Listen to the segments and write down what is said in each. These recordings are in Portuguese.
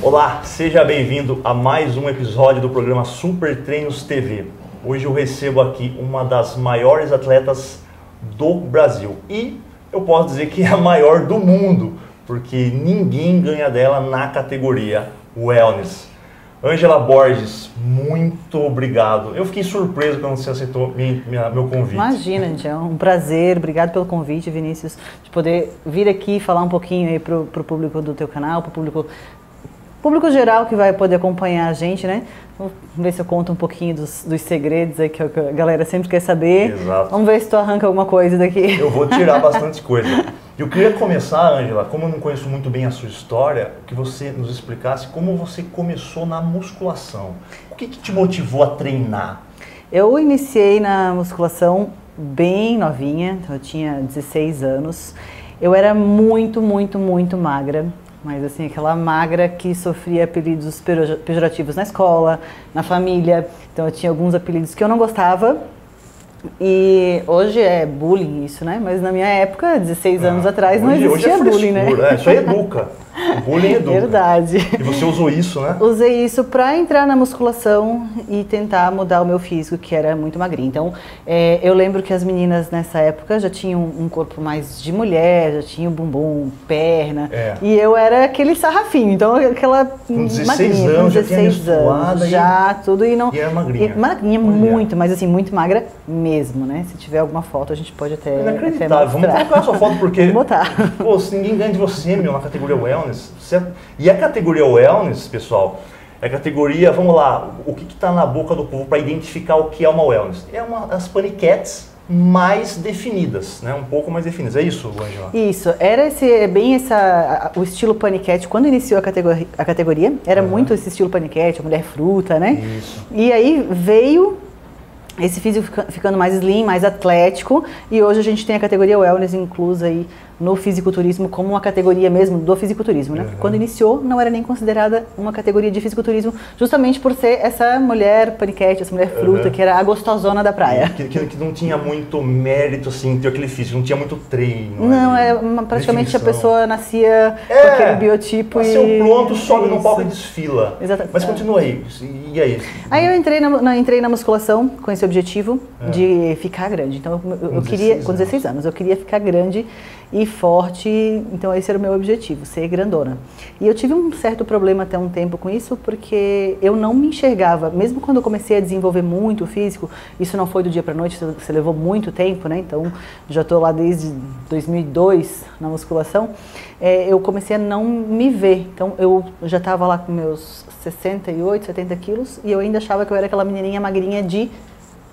Olá, seja bem-vindo a mais um episódio do programa Super Treinos TV. Hoje eu recebo aqui uma das maiores atletas do Brasil e eu posso dizer que é a maior do mundo, porque ninguém ganha dela na categoria Wellness. Ângela Borges, muito obrigado. Eu fiquei surpreso quando você aceitou meu convite. Imagina, gente, é um prazer. Obrigado pelo convite, Vinícius, de poder vir aqui falar um pouquinho aí pro público do teu canal, pro público geral que vai poder acompanhar a gente, né? Vamos ver se eu conto um pouquinho dos segredos aí que a galera sempre quer saber. Exato. Vamos ver se tu arranca alguma coisa daqui. Eu vou tirar bastante coisa. Eu queria começar, Ângela, como eu não conheço muito bem a sua história, que você nos explicasse como você começou na musculação. O que te motivou a treinar? Eu iniciei na musculação bem novinha, então eu tinha 16 anos. Eu era muito magra. Mas assim, aquela magra que sofria apelidos pejorativos na escola, na família. Então eu tinha alguns apelidos que eu não gostava. E hoje é bullying isso, né? Mas na minha época, 16 anos atrás, não existia bullying, né? Isso aí educa. O bullying educa. Verdade. E você usou isso, né? Usei isso para entrar na musculação e tentar mudar o meu físico, que era muito magrinho. Então, eu lembro que as meninas nessa época já tinham um corpo mais de mulher, já tinham bumbum, perna. E eu era aquele sarrafinho. Então, aquela com 16 magrinha, anos, com 16 anos, já tudo. E não, era magrinha. Magrinha muito, mas assim, muito magra mesmo, né? Se tiver alguma foto, a gente pode até Inacreditável. Vamos colocar a sua foto, porque vamos botar. Pô, se ninguém ganha de você, meu, na categoria Wellness. E a categoria Wellness, pessoal, é a categoria, vamos lá, o que está na boca do povo para identificar o que é uma Wellness? É as paniquetes mais definidas, né? Um pouco mais definidas. É isso, Ângela? Isso, era o estilo paniquete. Quando iniciou a categoria, era muito esse estilo paniquete, a mulher fruta, né? Isso. E aí veio esse físico ficando mais slim, mais atlético, e hoje a gente tem a categoria Wellness inclusa aí no fisiculturismo como uma categoria mesmo do fisiculturismo, né? Quando iniciou, não era nem considerada uma categoria de fisiculturismo, justamente por ser essa mulher paniquete, essa mulher fruta, que era a gostosona da praia. Que não tinha muito mérito, assim, ter aquele físico, não tinha muito treino. Não, praticamente a pessoa nascia com aquele biotipo nasceu pronto, sobe no palco e desfila. Exatamente. Mas continua aí, e aí? Aí eu entrei na musculação com esse objetivo de ficar grande. Então eu queria, com 16 anos, eu queria ficar grande e forte, então esse era o meu objetivo, ser grandona. E eu tive um certo problema até um tempo com isso, porque eu não me enxergava, mesmo quando eu comecei a desenvolver muito o físico, isso não foi do dia para noite, você levou muito tempo, né? Então já estou lá desde 2002 na musculação, eu comecei a não me ver. Então eu já estava lá com meus 68, 70 quilos e eu ainda achava que eu era aquela menininha magrinha de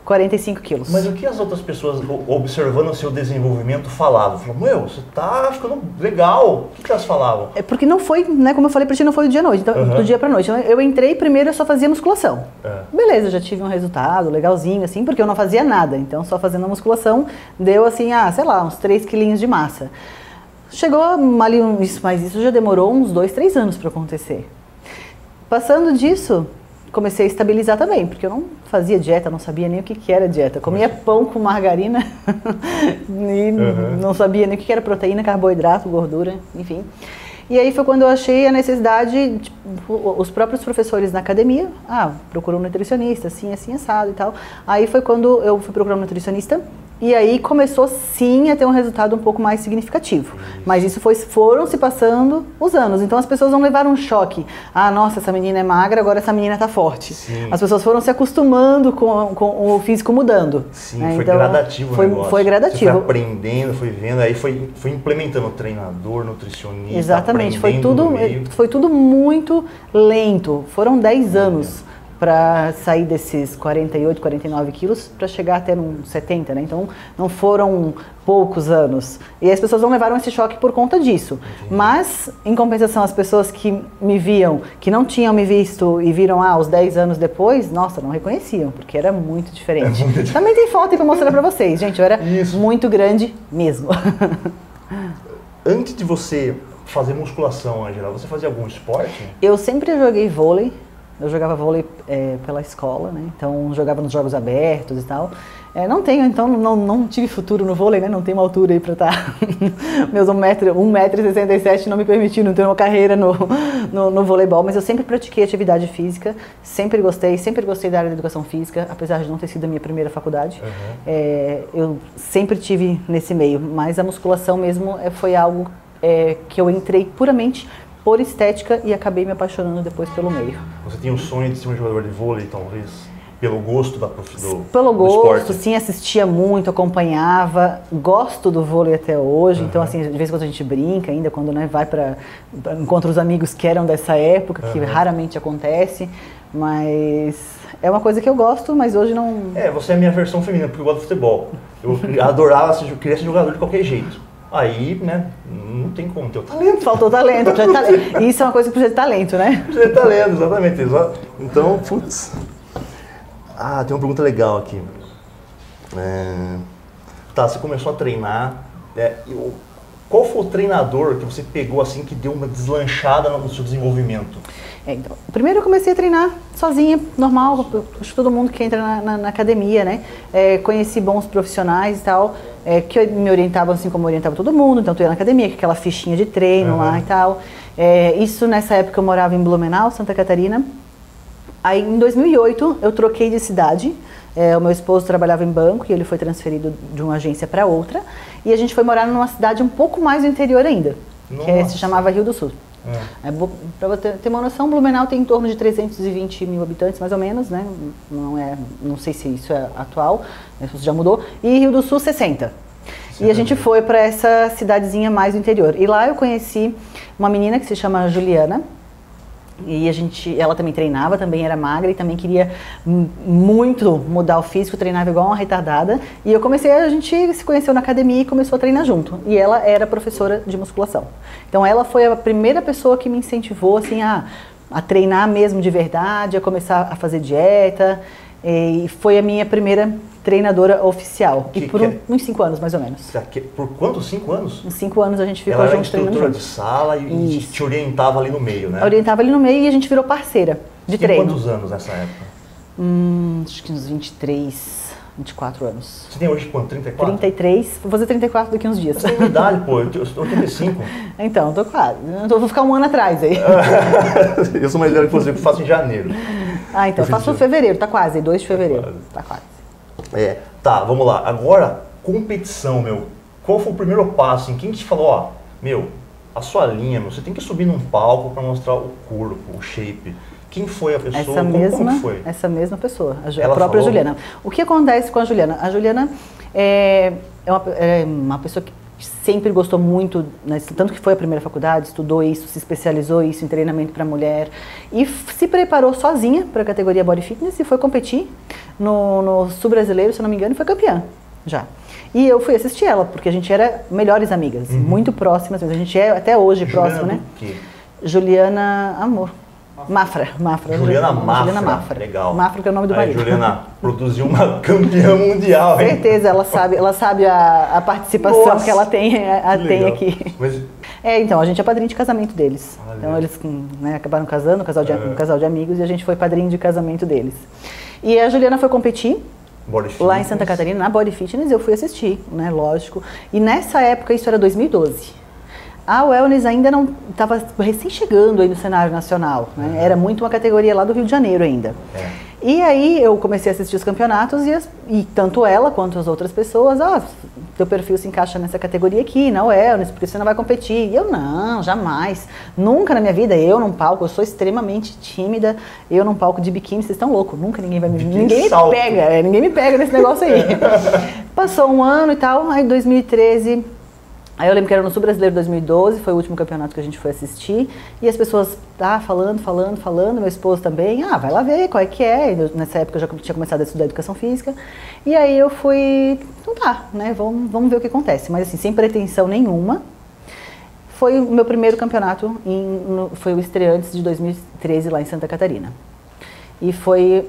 45 quilos. Mas o que as outras pessoas, observando o seu desenvolvimento, falavam? Falavam, você tá ficando legal. O que elas falavam? É porque não foi, né, como eu falei pra ti, não foi do dia à noite, então, do dia pra noite. Então, eu entrei primeiro, eu só fazia musculação. Beleza, já tive um resultado legalzinho, assim, porque eu não fazia nada. Então, só fazendo a musculação, deu assim, sei lá, uns 3 quilinhos de massa. Chegou ali, mas isso já demorou uns 2, 3 anos pra acontecer. Passando disso, comecei a estabilizar também, porque eu não fazia dieta, não sabia nem o que era dieta. Comia pão com margarina e não sabia nem o que era proteína, carboidrato, gordura, enfim. E aí foi quando eu achei a necessidade, tipo, os próprios professores na academia, procurou um nutricionista, assim, assado e tal. Aí foi quando eu fui procurar um nutricionista. E aí começou sim a ter um resultado um pouco mais significativo. Mas isso foram se passando os anos. Então as pessoas não levaram um choque. Nossa, essa menina é magra, agora essa menina tá forte. Sim. As pessoas foram se acostumando com o físico mudando. Sim, foi então, gradativo o negócio. Foi gradativo. Você foi aprendendo, foi vendo, aí foi implementando treinador, nutricionista. Exatamente, foi tudo muito lento. Foram 10 anos. Para sair desses 48, 49 quilos para chegar até uns 70, né? Então não foram poucos anos. E as pessoas não levaram esse choque por conta disso. Mas, em compensação, as pessoas que me viam, que não tinham me visto e viram os 10 anos depois, nossa, não reconheciam, porque era muito diferente. Também tem foto para mostrar para vocês, gente, eu era muito grande mesmo. Antes de você fazer musculação, Ângela, você fazia algum esporte? Eu sempre joguei vôlei. Eu jogava vôlei pela escola, né? Então jogava nos jogos abertos e tal. Não tenho, então não tive futuro no vôlei, né? Não tenho uma altura aí pra estar... Meus 1,67 m não me permitiram ter uma carreira no voleibol, mas eu sempre pratiquei atividade física, sempre gostei da área da educação física, apesar de não ter sido a minha primeira faculdade. Eu sempre tive nesse meio, mas a musculação mesmo foi algo que eu entrei puramente por estética e acabei me apaixonando depois pelo meio. Você tinha um sonho de ser um jogador de vôlei, talvez? Pelo gosto Pelo gosto, esporte. sim, assistia muito, acompanhava, gosto do vôlei até hoje, então assim, de vez em quando a gente brinca ainda, quando vai encontra os amigos que eram dessa época, que raramente acontece, mas é uma coisa que eu gosto, mas hoje não... Você é a minha versão feminina, porque eu gosto de futebol. Eu adorava, eu queria ser jogador de qualquer jeito. Aí, né, não tem como ter o talento. Faltou talento, isso é uma coisa que precisa de talento, né? Precisa de talento, exatamente. Então, putz... tem uma pergunta legal aqui. Você começou a treinar. Qual foi o treinador que você pegou assim que deu uma deslanchada no seu desenvolvimento? Então, primeiro eu comecei a treinar sozinha, normal, acho que todo mundo que entra na academia, né? Conheci bons profissionais e tal, que me orientavam assim como orientava todo mundo, então eu ia na academia, com aquela fichinha de treino lá e tal. Isso nessa época eu morava em Blumenau, Santa Catarina. Aí em 2008 eu troquei de cidade, o meu esposo trabalhava em banco e ele foi transferido de uma agência para outra, e a gente foi morar numa cidade um pouco mais no interior ainda, que se chamava Rio do Sul. Para você ter uma noção, Blumenau tem em torno de 320 mil habitantes, mais ou menos, né? Não sei se isso é atual, isso já mudou, e Rio do Sul 60. E a gente foi para essa cidadezinha mais do interior, e lá eu conheci uma menina que se chama Juliana. E ela também treinava, também era magra e também queria muito mudar o físico, treinava igual uma retardada. E a gente se conheceu na academia e começou a treinar junto. E ela era professora de musculação. Então ela foi a primeira pessoa que me incentivou assim, a treinar mesmo de verdade, a começar a fazer dieta. E foi a minha primeira treinadora oficial. Uns 5 anos, mais ou menos. Por quantos? 5 anos? Uns 5 anos a gente ficou junto treinando. Ela era instrutora de sala e te orientava ali no meio, né? Orientava ali no meio e a gente virou parceira de treino. Quantos anos nessa época? Acho que uns 23, 24 anos. Você tem hoje quanto? 34? 33, vou fazer 34 daqui uns dias. Você tem idade, pô, eu tenho 85. Então, tô quase. Vou ficar um ano atrás aí. Eu sou mais velho que você, eu faço em janeiro. Então, eu faço em fevereiro, tá quase, 2 de fevereiro. Tá quase. Vamos lá. Agora, competição, meu. Qual foi o primeiro passo? Quem te falou, a sua linha, você tem que subir num palco para mostrar o corpo, o shape. Quem foi a pessoa? Como foi? Essa mesma pessoa, a própria Juliana. O que acontece com a Juliana? A Juliana é uma pessoa que sempre gostou muito, né, tanto que foi a primeira faculdade, estudou isso, se especializou isso em treinamento para mulher e se preparou sozinha para a categoria Body Fitness e foi competir no Sul Brasileiro, se eu não me engano, e foi campeã já. E eu fui assistir ela, porque a gente era melhores amigas, muito próximas, mas a gente é até hoje próximo, né? Juliana Mafra. Juliana Mafra. Legal. Mafra, que é o nome do marido. Juliana produziu uma campeã mundial. Certeza, ela sabe a participação que ela tem aqui. Mas... então, a gente é padrinho de casamento deles. Então, eles acabaram casando, um casal de amigos, e a gente foi padrinho de casamento deles. E a Juliana foi competir lá em Santa Catarina, na Body Fitness, eu fui assistir, né, lógico. E nessa época, isso era 2012. A wellness ainda não estava recém chegando aí no cenário nacional, né? Era muito uma categoria lá do Rio de Janeiro ainda. E aí eu comecei a assistir os campeonatos e tanto ela quanto as outras pessoas, teu perfil se encaixa nessa categoria aqui, na wellness, porque você não vai competir. E eu não, jamais. Nunca na minha vida, eu num palco, eu sou extremamente tímida, eu num palco de biquíni, vocês estão loucos, nunca ninguém me pega nesse negócio aí. Passou um ano e tal, aí 2013... Aí eu lembro que era no Sul Brasileiro 2012, foi o último campeonato que a gente foi assistir, e as pessoas falando, meu esposo também, vai lá ver qual é que é. Nessa época eu já tinha começado a estudar educação física, e aí eu fui, né, vamos ver o que acontece. Mas assim, sem pretensão nenhuma, foi o meu primeiro campeonato, foi o Estreantes de 2013 lá em Santa Catarina. E foi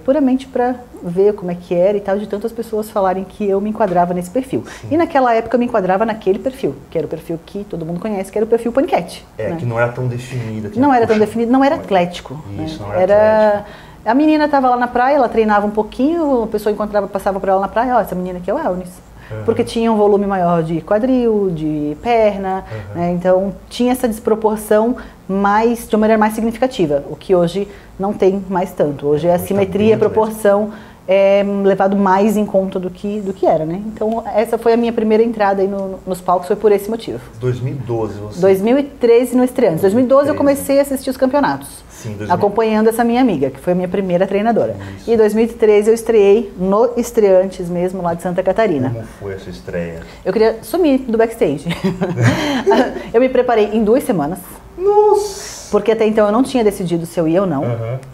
puramente para ver como é que era e tal, de tantas pessoas falarem que eu me enquadrava nesse perfil. Sim. E naquela época eu me enquadrava naquele perfil, que era o perfil que todo mundo conhece, que era o perfil paniquete. Né? Que não era tão definido. Não era tão definido, não era atlético. Isso, né? não era atlético. A menina estava lá na praia, ela treinava um pouquinho, a pessoa encontrava, passava por ela na praia, ó, essa menina aqui é o wellness. Porque tinha um volume maior de quadril, de perna, né? Então tinha essa desproporção de uma maneira mais significativa, o que hoje não tem mais tanto. Hoje a simetria, a proporção é levado mais em conta do que era, né? Então essa foi a minha primeira entrada aí nos palcos, foi por esse motivo. 2012 você... 2013 no Estreantes. 2012 eu comecei a assistir os campeonatos. Sim, acompanhando essa minha amiga, que foi a minha primeira treinadora. Isso. E em 2013 eu estreiei no Estreantes mesmo, lá de Santa Catarina. Como foi essa estreia? Eu queria sumir do backstage. Eu me preparei em 2 semanas. Nossa! Porque até então eu não tinha decidido se eu ia ou não.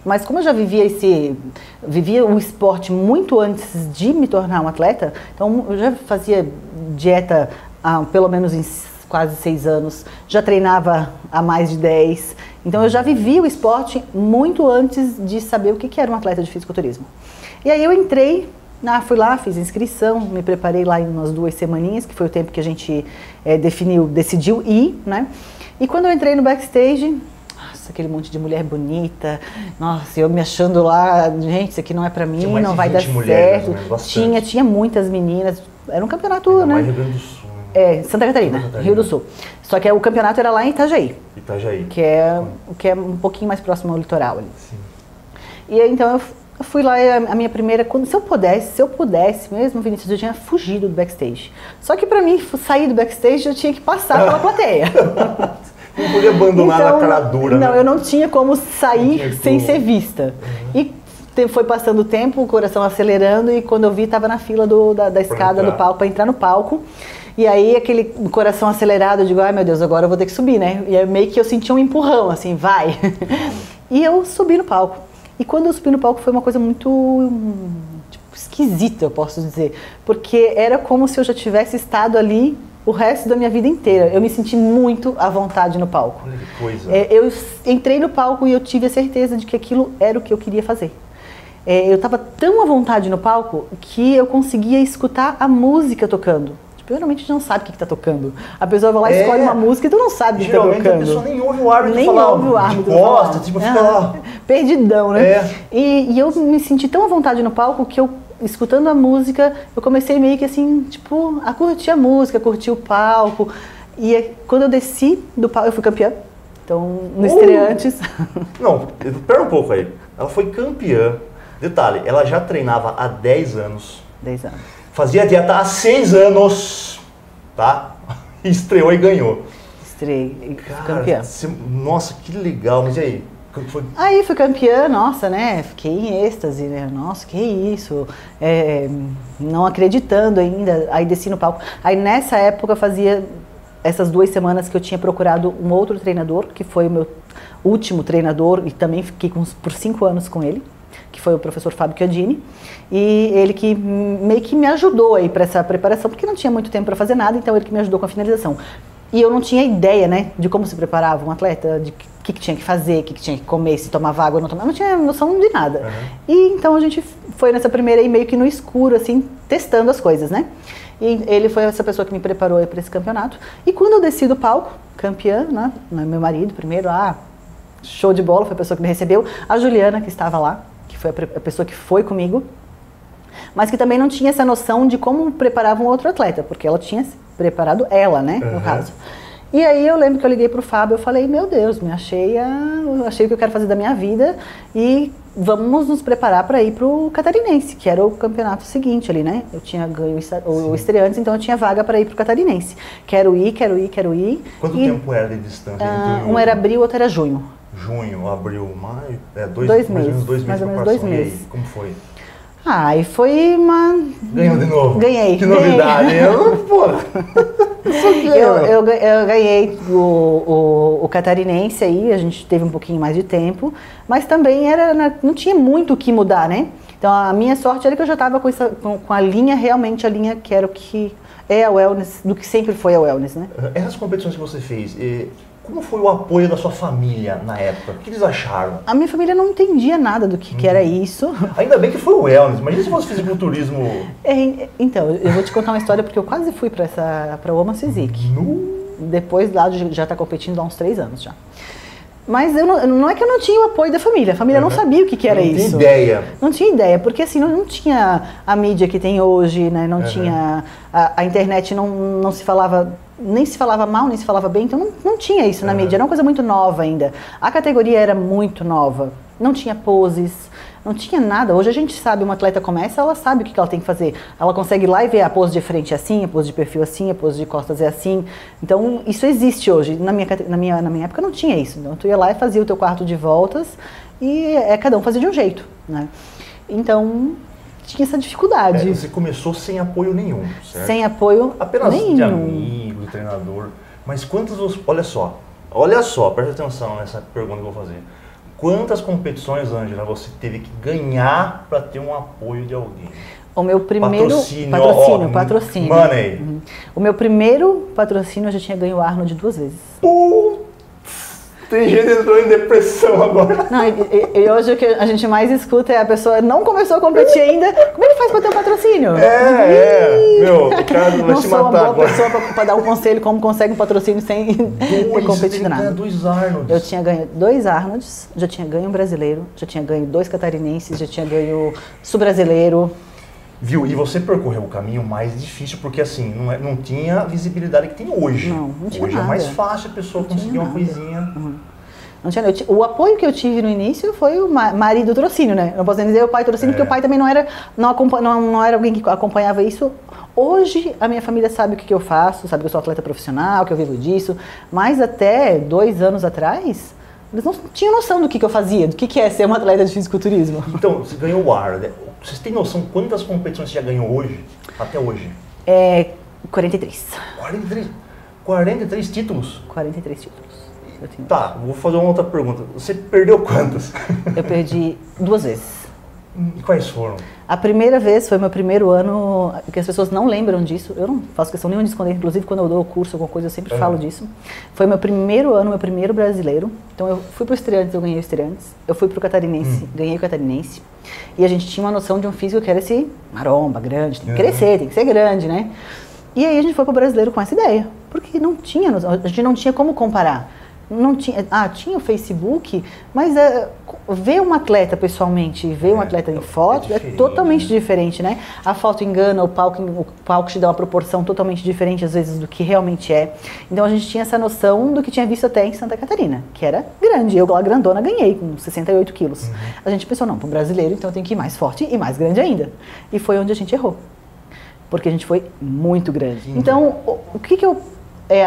Mas como eu já vivia o esporte muito antes de me tornar um atleta, então eu já fazia dieta há pelo menos em quase 6 anos, já treinava há mais de 10. Então eu já vivia o esporte muito antes de saber o que era um atleta de fisiculturismo. E aí eu entrei, fui lá, fiz inscrição, me preparei lá em umas 2 semaninhas, que foi o tempo que a gente decidiu ir, né? E quando eu entrei no backstage, nossa, aquele monte de mulher bonita, nossa, eu me achando lá, gente, isso aqui não é pra mim, não vai dar certo. Tinha muitas meninas, era um campeonato, ainda né? Mais Rio Grande do Sul. Santa Catarina, Rio do Sul. Só que o campeonato era lá em Itajaí. Que é um pouquinho mais próximo ao litoral ali. Sim. E aí, então eu fui lá, a minha primeira, se eu pudesse mesmo, Vinícius, eu tinha fugido do backstage. Só que pra mim sair do backstage eu tinha que passar pela plateia. Não podia abandonar na cara dura. Não, né? Eu não tinha como sair sem ser vista. E foi passando o tempo, o coração acelerando, e quando eu vi, estava na fila da escada do palco, para entrar no palco. E aí, aquele coração acelerado, eu digo, ai meu Deus, agora eu vou ter que subir, né? E aí, meio que eu senti um empurrão, assim, vai. E eu subi no palco. E quando eu subi no palco, foi uma coisa muito esquisita, eu posso dizer. Porque era como se eu já tivesse estado ali o resto da minha vida inteira. Eu me senti muito à vontade no palco. Olha que coisa. Eu entrei no palco e eu tive a certeza de que aquilo era o que eu queria fazer. Eu estava tão à vontade no palco que eu conseguia escutar a música tocando. Geralmente a gente não sabe o que está tocando. A pessoa vai lá e escolhe uma música e tu não sabe o que está tocando. Geralmente a pessoa nem ouve o árbitro falar. Tipo, fica lá. Perdidão, né? E eu me senti tão à vontade no palco que eu, escutando a música, eu comecei meio que assim, tipo, a curtir a música, a curtir o palco. E quando eu desci do palco, eu fui campeã. Então, no Estreantes. Não, espera um pouco aí. Ela foi campeã. Detalhe, ela já treinava há 10 anos. 10 anos. Fazia dieta há 6 anos, tá? Estreou e ganhou. Estreiei, campeã. Nossa, que legal, mas e aí? Foi... Aí fui campeã, nossa, né? Fiquei em êxtase, né? Nossa, que isso? Não acreditando ainda. Aí desci no palco. Aí nessa época fazia essas 2 semanas que eu tinha procurado um outro treinador, que foi o meu último treinador, e também fiquei por 5 anos com ele, que foi o professor Fábio Chiodini, e ele que meio que me ajudou aí para essa preparação, porque não tinha muito tempo para fazer nada, então ele que me ajudou com a finalização. E eu não tinha ideia, né, de como se preparava um atleta, de o que tinha que fazer, o que tinha que comer, se tomava água ou não tomava, não tinha noção de nada. E então a gente foi nessa primeira aí meio que no escuro, assim, testando as coisas, né. E ele foi essa pessoa que me preparou para esse campeonato. E quando eu desci do palco, campeã, né, meu marido primeiro, show de bola, foi a pessoa que me recebeu, a Juliana, que estava lá, que foi a pessoa que foi comigo, mas que também não tinha essa noção de como preparava um outro atleta, porque ela tinha preparado ela, né, no caso. E aí eu lembro que eu liguei pro Fábio, eu falei, meu Deus, achei o que eu quero fazer da minha vida e vamos nos preparar para ir pro Catarinense, que era o campeonato seguinte ali, né? Eu tinha ganho o Estreantes, então eu tinha vaga para ir pro Catarinense. Quero ir. Quanto tempo era de distância? Um era abril, outro era junho. Junho, abril, maio, 2 meses. Mais ou menos 2 meses. Como foi? E foi uma... Ganhou de novo? Ganhei. Que novidade. Eu ganhei o Catarinense aí, a gente teve um pouquinho mais de tempo, mas também não tinha muito o que mudar, né? Então a minha sorte era que eu já estava com a linha, realmente a linha que era o que é a wellness, do que sempre foi a wellness, né? Essas competições que você fez, Como foi o apoio da sua família na época? O que eles acharam? A minha família não entendia nada do que era isso. Ainda bem que foi o wellness. Imagina se fosse fisiculturismo... Então, eu vou te contar uma história porque eu quase fui para o Women's Physique. Depois lá já está competindo há uns 3 anos já. Mas não é que eu não tinha o apoio da família. A família não sabia o que era isso. Não tinha ideia. Não tinha ideia, porque assim, não tinha a mídia que tem hoje, né? Não tinha... A internet não se falava... Nem se falava mal, nem se falava bem, então não tinha isso na mídia, era uma coisa muito nova ainda. A categoria era muito nova, não tinha poses, não tinha nada. Hoje a gente sabe, uma atleta começa, ela sabe o que ela tem que fazer. Ela consegue ir lá e ver a pose de frente é assim, a pose de perfil assim, a pose de costas é assim. Então isso existe hoje. Na minha época não tinha isso. Então tu ia lá e fazia o teu quarto de voltas e cada um fazia de um jeito, né? Então... tinha essa dificuldade. Você começou sem apoio nenhum, certo? Sem apoio apenas nenhum. De amigo, de treinador. Mas quantas... Olha só, presta atenção nessa pergunta que eu vou fazer. Quantas competições, Ângela, você teve que ganhar para ter um apoio de alguém? O meu primeiro... Patrocínio. Money. O meu primeiro patrocínio eu já tinha ganho o Arnold 2 vezes. Tem gente que entrou em depressão agora. Não, e hoje o que a gente mais escuta é a pessoa não começou a competir ainda, como ele faz para ter um patrocínio? Meu, o cara vai se matar agora. Não sou uma boa pessoa para dar um conselho como consegue um patrocínio sem ter competido nada. 2 Arnolds. Eu tinha ganho 2 Arnolds, já tinha ganho um brasileiro, já tinha ganho 2 catarinenses, já tinha ganho sul-brasileiro. Viu? E você percorreu o caminho mais difícil, porque assim, não tinha a visibilidade que tem hoje. Não tinha hoje nada. É mais fácil a pessoa conseguir uma coisinha. Não tinha, o apoio que eu tive no início foi o marido trocínio, né? Não posso nem dizer o pai trocínio, porque o pai também não era alguém que acompanhava isso. Hoje a minha família sabe o que eu faço, sabe que eu sou atleta profissional, que eu vivo disso, mas até 2 anos atrás, eles não tinham noção do que eu fazia, do que é ser uma atleta de fisiculturismo. Então, você ganhou o Arnold. Vocês têm noção quantas competições você já ganhou hoje? Até hoje? 43. 43 títulos? 43 títulos. Tá, vou fazer uma outra pergunta. Você perdeu quantas? Eu perdi 2 vezes. E quais foram? A primeira vez foi meu primeiro ano, que as pessoas não lembram disso. Eu não faço questão nenhuma de esconder, inclusive quando eu dou o curso, alguma coisa, eu sempre falo disso. Foi meu primeiro ano, meu primeiro brasileiro. Então eu fui pro Estreantes, eu ganhei o Estreantes. Eu fui pro Catarinense, ganhei o Catarinense. E a gente tinha uma noção de um físico que era esse maromba, grande, tem que crescer, tem que ser grande, né? E aí a gente foi pro brasileiro com essa ideia, porque não tinha, a gente não tinha como comparar. Não tinha, tinha o Facebook, mas ver um atleta pessoalmente, ver um atleta em foto é totalmente diferente, né? A foto engana, o palco te dá uma proporção totalmente diferente às vezes do que realmente é. Então a gente tinha essa noção do que tinha visto até em Santa Catarina, que era grande. Eu lá grandona ganhei com 68 quilos. A gente pensou, não, para um brasileiro então tem que ir mais forte e mais grande ainda. E foi onde a gente errou, porque a gente foi muito grande. Então o que eu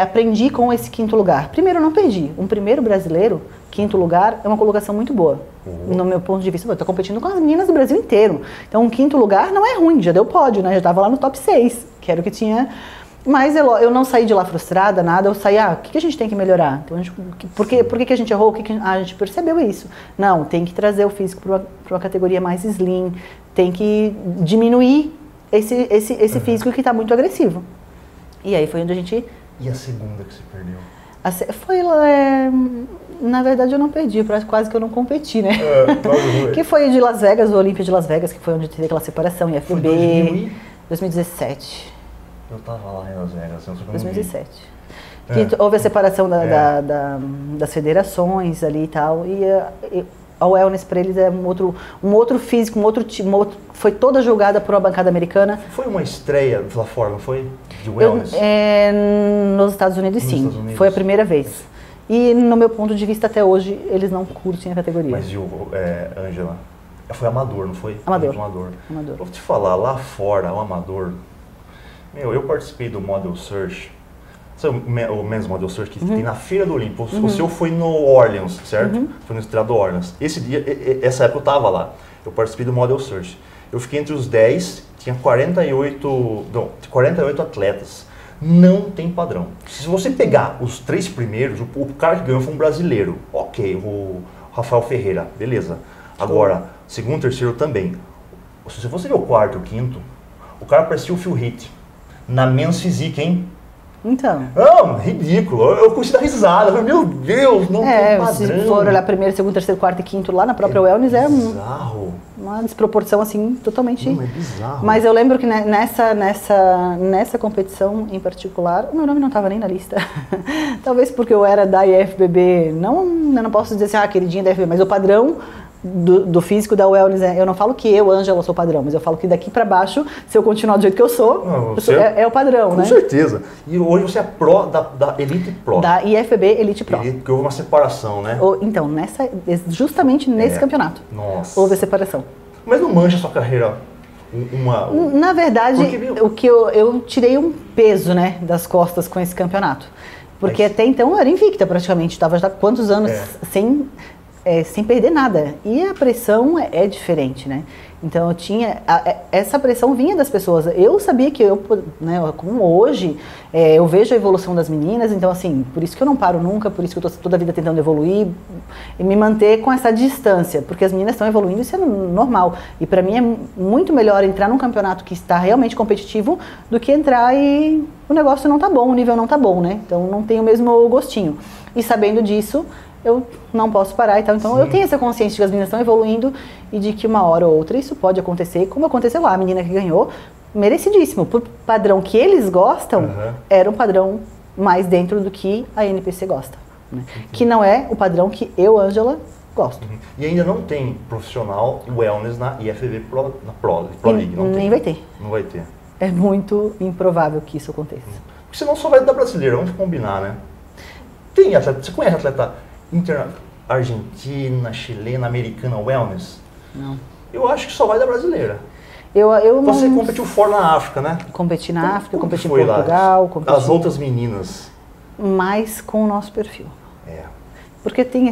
aprendi com esse 5º lugar? Primeiro, eu não perdi. Um primeiro brasileiro, 5º lugar, é uma colocação muito boa. No meu ponto de vista, eu estou competindo com as meninas do Brasil inteiro. Então, um 5º lugar não é ruim, já deu pódio, né? Já estava lá no top 6, que era o que tinha. Mas eu não saí de lá frustrada, nada. Eu saí, o que a gente tem que melhorar? Então, por que a gente errou? A gente percebeu isso. Não, tem que trazer o físico para uma categoria mais slim, tem que diminuir esse físico que está muito agressivo. E aí foi onde a gente... E a segunda que você perdeu? Na verdade eu não perdi, quase que eu não competi, né? Que foi de Las Vegas, o Olímpia de Las Vegas, que foi onde teve aquela separação, IFBB. 2017. Eu tava lá em Las Vegas, eu 2017. Que houve a separação das federações ali e tal, e a wellness para eles é um outro físico, foi toda julgada por uma bancada americana. Foi uma estreia lá fora, não foi? De wellness? Nos Estados Unidos, sim. Foi a primeira vez. E no meu ponto de vista, até hoje, eles não curtem a categoria. Mas, Ângela, foi amador, não foi? Amador. Vou te falar, lá fora, o amador... eu participei do Model Search. Sabe o Men's Model Search que tem na Feira do Olimpo? O seu foi no Orleans, certo? Foi no estreado do Orleans. Essa época eu tava lá. Eu participei do Model Search. Eu fiquei entre os 10, tinha 48 atletas. Não tem padrão. Se você pegar os 3 primeiros, o cara que ganhou foi um brasileiro. Ok, o Rafael Ferreira, beleza. Agora, segundo, terceiro também. Se você ver o 4º, o 5º, o cara parecia o Phil Heath. Na Men's Physique, hein? Então. Não, ridículo. Eu comecei a dar risada. Eu falei, meu Deus, não tem padrão. Se for olhar primeiro, segundo, terceiro, quarto e quinto lá na própria wellness, bizarro. Uma desproporção assim, totalmente... Não, é bizarro. Mas eu lembro que nessa competição em particular, o meu nome não estava nem na lista. Talvez porque eu era da IFBB, eu não posso dizer assim, queridinha da IFBB, mas o padrão do físico da wellness, eu não falo que eu, Ângela, sou padrão, mas eu falo que daqui pra baixo, se eu continuar do jeito que eu sou, é o padrão, com né? Com certeza. E hoje você é pró da Elite Pro. Da IFBB Elite Pro. Porque houve uma separação, né? Então, justamente nesse campeonato. Nossa. Houve a separação. Mas não mancha a sua carreira Na verdade, o que eu tirei um peso, né, das costas com esse campeonato. Porque até então eu era invicta praticamente, estava já quantos anos sem perder nada. E a pressão é diferente, né? Então eu tinha... essa pressão vinha das pessoas. Eu sabia que como hoje, eu vejo a evolução das meninas, então assim, por isso que eu não paro nunca, por isso que eu estou toda a vida tentando evoluir e me manter com essa distância, porque as meninas estão evoluindo, isso é normal. E para mim é muito melhor entrar num campeonato que está realmente competitivo do que entrar e o negócio não tá bom, o nível não tá bom, né? Então não tem o mesmo gostinho. E sabendo disso, eu não posso parar e tal. Então eu tenho essa consciência de que as meninas estão evoluindo e de que uma hora ou outra isso pode acontecer, como aconteceu lá, a menina que ganhou, merecidíssimo. Por padrão que eles gostam, era um padrão mais dentro do que a NPC gosta. Né? Que não é o padrão que eu, Ângela, gosto. E ainda não tem profissional wellness na IFBB Pro League, não tem. Nem vai ter. Não vai ter. É muito improvável que isso aconteça. Porque senão só vai dar brasileira, vamos combinar, né? Tem atleta, você conhece atleta argentina, chilena, americana, wellness? Não. Eu acho que só vai da brasileira. Você competiu fora na África, né? Competi na África, competi em Portugal. As outras meninas? Mais com o nosso perfil. Porque tem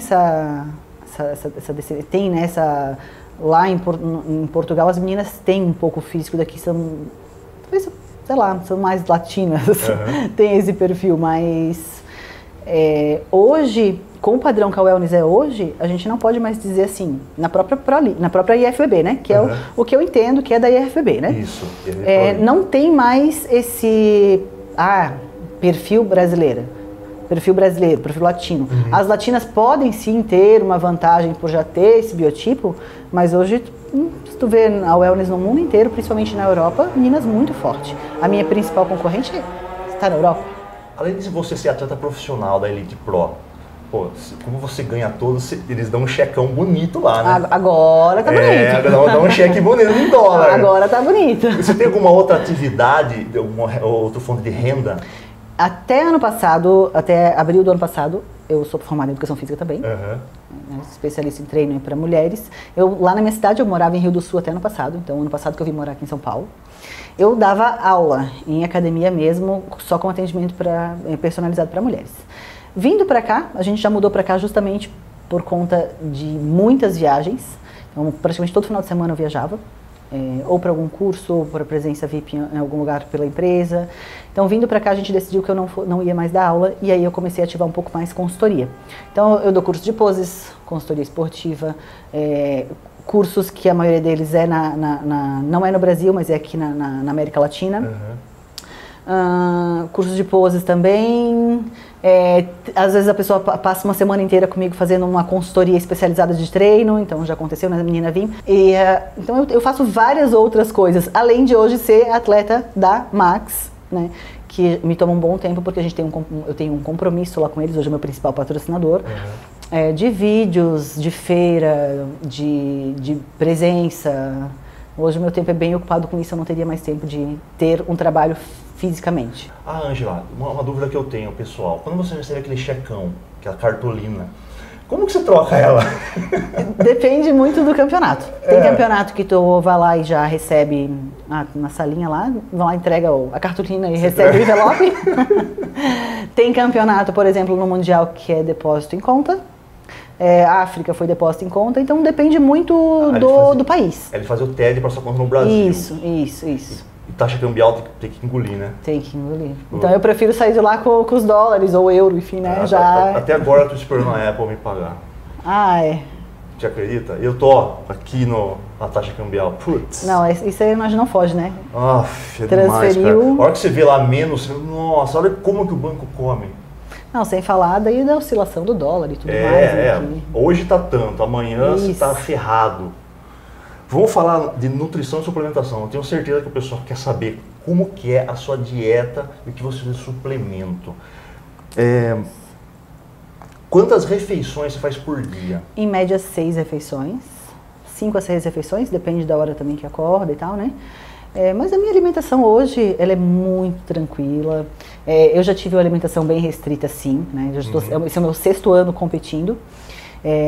lá em Portugal as meninas têm um pouco o físico daqui, talvez, sei lá, são mais latinas, tem esse perfil, mas hoje, com o padrão que a wellness é hoje, a gente não pode mais dizer assim, na própria IFBB, né? Que é o que eu entendo que é da IFBB, né? Isso. Não tem mais esse perfil brasileiro, perfil latino. As latinas podem sim ter uma vantagem por já ter esse biotipo, mas hoje, se tu vê a wellness no mundo inteiro, principalmente na Europa, meninas muito fortes. A minha principal concorrente está na Europa. Além de você ser atleta profissional da Elite Pro, como você ganha todos, eles dão um checão bonito lá, né? Agora tá bonito. Dá um cheque bonito em dólar. Agora tá bonito. Você tem alguma outra atividade, alguma outra fonte de renda? Até ano passado, até abril do ano passado, eu sou formada em Educação Física também, especialista em treino para mulheres. Lá na minha cidade, eu morava em Rio do Sul até ano passado, então ano passado que eu vim morar aqui em São Paulo. Eu dava aula em academia mesmo, só com atendimento personalizado para mulheres. Vindo para cá, a gente já mudou para cá justamente por conta de muitas viagens. Então, praticamente todo final de semana eu viajava, ou para algum curso, ou para presença VIP em algum lugar pela empresa. Então, vindo para cá, a gente decidiu que eu não ia mais dar aula, e aí eu comecei a ativar um pouco mais consultoria. Então, eu dou curso de poses, consultoria esportiva, cursos que a maioria deles não é no Brasil, mas é aqui na América Latina. Cursos de poses também. Às vezes a pessoa passa uma semana inteira comigo fazendo uma consultoria especializada de treino, então já aconteceu, né, a menina vir. Então eu faço várias outras coisas, além de hoje ser atleta da Max, né, que me toma um bom tempo, porque eu tenho um compromisso lá com eles, hoje é meu principal patrocinador, de vídeos, de feira, de presença. Hoje o meu tempo é bem ocupado com isso, eu não teria mais tempo de ter um trabalho fisicamente. Ângela, uma dúvida que eu tenho, pessoal. Quando você recebe aquele checão, aquela cartolina, como que você troca ela? Depende muito do campeonato. Tem campeonato que tu vai lá e já recebe na salinha lá, vai lá, entrega a cartolina e recebe o envelope. Tem campeonato, por exemplo, no Mundial, que é depósito em conta. África foi depósito em conta, então depende muito do país. Ele fazia o TED para sua conta no Brasil. Isso. E taxa cambial tem que engolir, né? Tem que engolir. Então eu prefiro sair de lá com os dólares ou euro, enfim, né? Até agora eu tô esperando a Apple me pagar. Você acredita? Eu tô aqui na taxa cambial. Putz. Não, isso aí nós não foge, né? É demais, cara. A hora que você vê lá menos, nossa, olha como que o banco come. Não, sem falar daí da oscilação do dólar e tudo mais. Né? Hoje tá tanto, amanhã você tá ferrado. Vamos falar de nutrição e suplementação. Eu tenho certeza que o pessoal quer saber como que é a sua dieta e o que você usa de suplemento. Quantas refeições você faz por dia? Em média 6 refeições, 5 a 6 refeições, depende da hora também que acorda e tal, né? Mas a minha alimentação hoje, ela é muito tranquila. Eu já tive uma alimentação bem restrita, sim, né? Esse é o meu 6º ano competindo.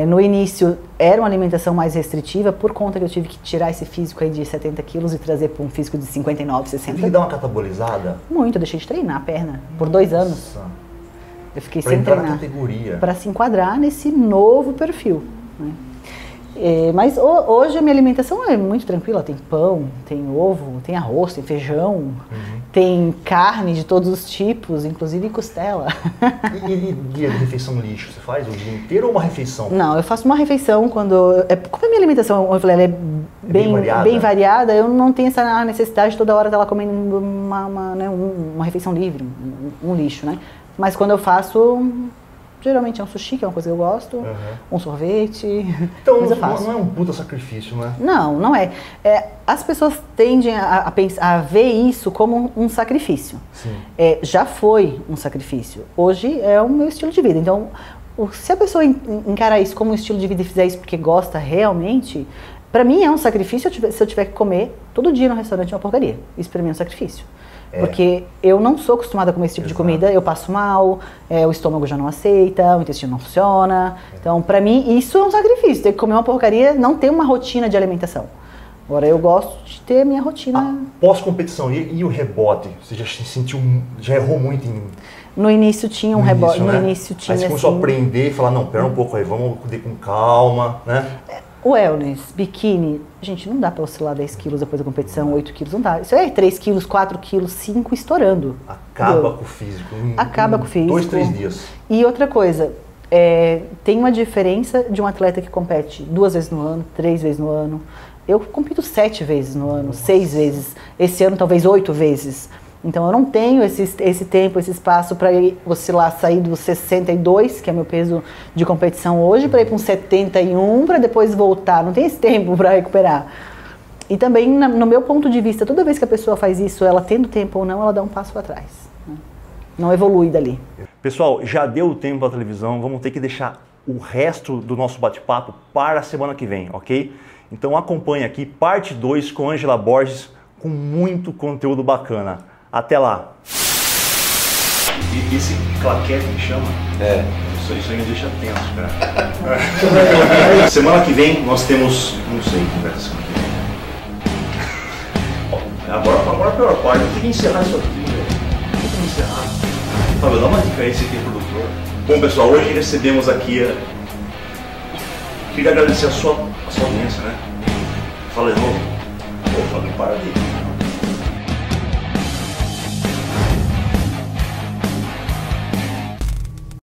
No início era uma alimentação mais restritiva por conta que eu tive que tirar esse físico aí de 70 quilos e trazer para um físico de 59, 60. Teve que dar uma catabolizada? Muito, eu deixei de treinar a perna por 2 anos. Eu fiquei sem treinar. Na categoria. Para se enquadrar nesse novo perfil, né? Mas hoje a minha alimentação é muito tranquila, tem pão, tem ovo, tem arroz, tem feijão, tem carne de todos os tipos, inclusive costela. E dia de refeição lixo, você faz o dia inteiro ou uma refeição? Não, eu faço uma refeição quando... Como a minha alimentação, eu falei, ela é bem variada, eu não tenho essa necessidade de toda hora estar lá comendo uma refeição livre, um lixo, né? Mas quando eu faço... Geralmente é um sushi, que é uma coisa que eu gosto, um sorvete, então não é um puta sacrifício, né? Não, não é. As pessoas tendem a ver isso como um sacrifício. Sim. Já foi um sacrifício. Hoje é o meu estilo de vida. Então, se a pessoa encarar isso como um estilo de vida e fizer isso porque gosta realmente, para mim é um sacrifício se eu tiver que comer todo dia no restaurante uma porcaria. Isso para mim é um sacrifício. Porque eu não sou acostumada a comer esse tipo de comida, eu passo mal, o estômago já não aceita, o intestino não funciona. Então, pra mim, isso é um sacrifício, ter que comer uma porcaria, não ter uma rotina de alimentação. Agora, eu gosto de ter a minha rotina... Pós-competição, e o rebote? Você já errou muito em... No início tinha um rebote, no início tinha Aí você começou a aprender e falar, não, pera um pouco aí, vamos cuidar com calma, né? O wellness, biquíni, gente, não dá pra oscilar 10 quilos depois da competição, 8 quilos, não dá. Isso é 3 quilos, 4 quilos, 5 estourando. Acaba com o físico. Acaba com o físico. 2, 3 dias. E outra coisa, tem uma diferença de um atleta que compete 2 vezes no ano, 3 vezes no ano. Eu compito 7 vezes no ano, 6 vezes. Esse ano talvez 8 vezes. Então eu não tenho esse tempo, esse espaço para oscilar, sair dos 62, que é meu peso de competição hoje, para ir para um 71, para depois voltar. Não tem esse tempo para recuperar. E também, no meu ponto de vista, toda vez que a pessoa faz isso, ela tendo tempo ou não, ela dá um passo para trás, né? Não evolui dali. Pessoal, já deu o tempo da televisão, vamos ter que deixar o resto do nosso bate-papo para a semana que vem, ok? Então acompanhe aqui parte 2 com Ângela Borges, com muito conteúdo bacana. Até lá! E esse claquete que chama? Isso aí me deixa tenso, cara. Semana que vem nós temos, não sei, conversa semana que vem. Agora a pior parte, eu tenho que encerrar isso aqui, velho. Tem que encerrar. Fábio, dá uma dica aí, você que é produtor. Bom, pessoal, hoje recebemos aqui. Queria agradecer a sua audiência, né? Fala de novo. Pô, Fábio, para de